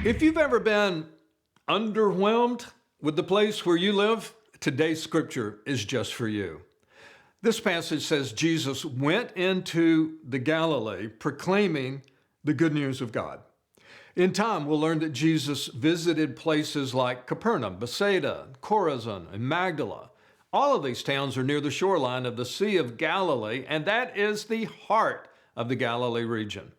If you've ever been underwhelmed with the place where you live, today's scripture is just for you. This passage says Jesus went into the Galilee proclaiming the good news of God. In time, we'll learn that Jesus visited places like Capernaum, Bethsaida, Chorazin, and Magdala. All of these towns are near the shoreline of the Sea of Galilee, and that is the heart of the Galilee region.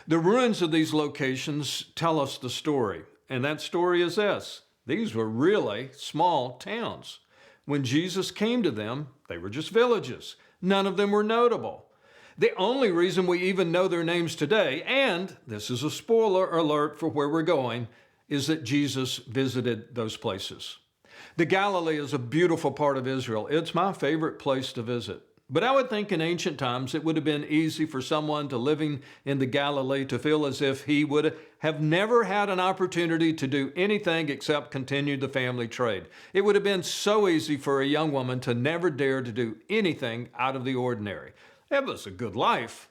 The ruins of these locations tell us the story, and that story is this. These were really small towns. When Jesus came to them, they were just villages. None of them were notable. The only reason we even know their names today, and this is a spoiler alert for where we're going, is that Jesus visited those places. The Galilee is a beautiful part of Israel. It's my favorite place to visit. But I would think in ancient times it would have been easy for someone to living in the Galilee to feel as if he would have never had an opportunity to do anything except continue the family trade. It would have been so easy for a young woman to never dare to do anything out of the ordinary. It was a good life,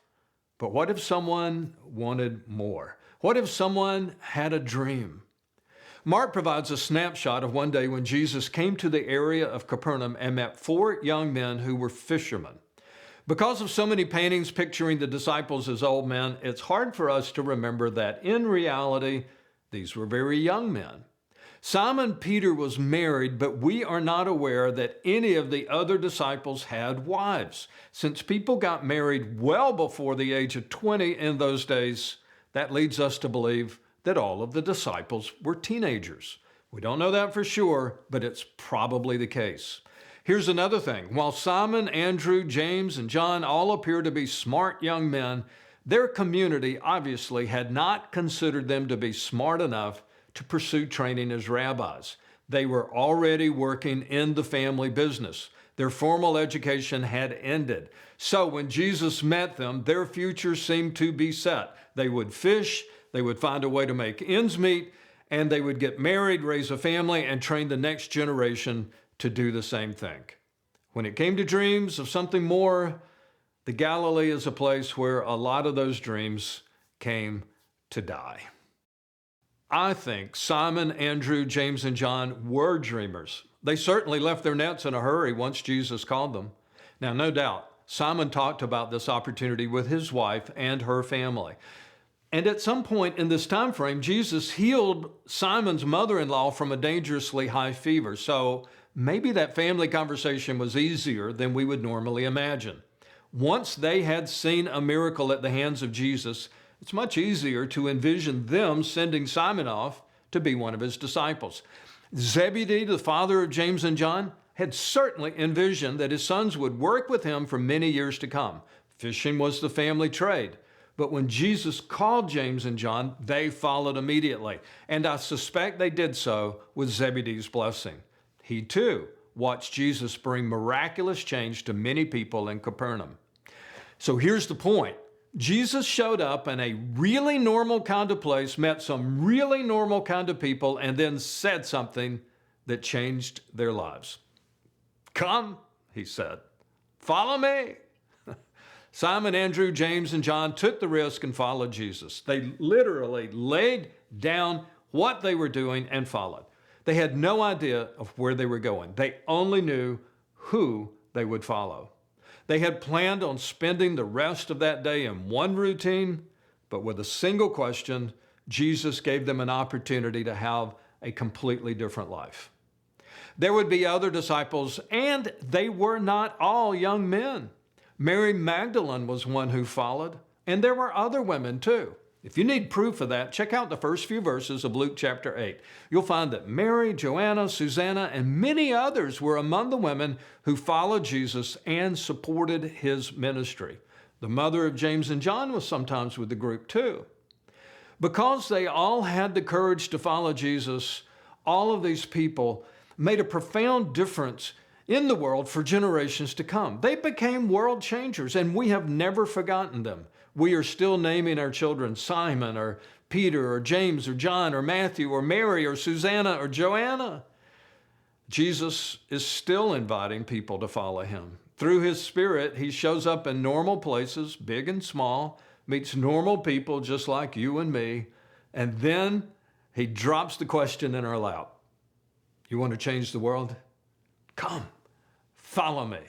but what if someone wanted more? What if someone had a dream? Mark provides a snapshot of one day when Jesus came to the area of Capernaum and met 4 young men who were fishermen. Because of so many paintings picturing the disciples as old men, it's hard for us to remember that in reality, these were very young men. Simon Peter was married, but we are not aware that any of the other disciples had wives. Since people got married well before the age of 20 in those days, that leads us to believe that all of the disciples were teenagers. We don't know that for sure, but it's probably the case. Here's another thing. While Simon, Andrew, James, and John all appear to be smart young men, their community obviously had not considered them to be smart enough to pursue training as rabbis. They were already working in the family business. Their formal education had ended. So when Jesus met them, their future seemed to be set. They would fish, they would find a way to make ends meet, and they would get married, raise a family, and train the next generation to do the same thing. When it came to dreams of something more, the Galilee is a place where a lot of those dreams came to die. I think Simon, Andrew, James, and John were dreamers. They certainly left their nets in a hurry once Jesus called them. Now, no doubt, Simon talked about this opportunity with his wife and her family. And at some point in this time frame, Jesus healed Simon's mother-in-law from a dangerously high fever. So maybe that family conversation was easier than we would normally imagine. Once they had seen a miracle at the hands of Jesus, it's much easier to envision them sending Simon off to be one of his disciples. Zebedee, the father of James and John, had certainly envisioned that his sons would work with him for many years to come. Fishing was the family trade. But when Jesus called James and John, they followed immediately. And I suspect they did so with Zebedee's blessing. He too watched Jesus bring miraculous change to many people in Capernaum. So here's the point. Jesus showed up in a really normal kind of place, met some really normal kind of people, and then said something that changed their lives. "Come," he said, "follow me." Simon, Andrew, James, and John took the risk and followed Jesus. They literally laid down what they were doing and followed. They had no idea of where they were going. They only knew who they would follow. They had planned on spending the rest of that day in one routine, but with a single question, Jesus gave them an opportunity to have a completely different life. There would be other disciples, and they were not all young men. Mary Magdalene was one who followed, and there were other women too. If you need proof of that, check out the first few verses of Luke chapter 8. You'll find that Mary, Joanna, Susanna, and many others were among the women who followed Jesus and supported his ministry. The mother of James and John was sometimes with the group too. Because they all had the courage to follow Jesus, all of these people made a profound difference in the world for generations to come. They became world changers, and we have never forgotten them. We are still naming our children Simon or Peter or James or John or Matthew or Mary or Susanna or Joanna. Jesus is still inviting people to follow him. Through his Spirit, he shows up in normal places, big and small, meets normal people just like you and me, and then He drops the question in our lap. You want to change the world? Come, follow me.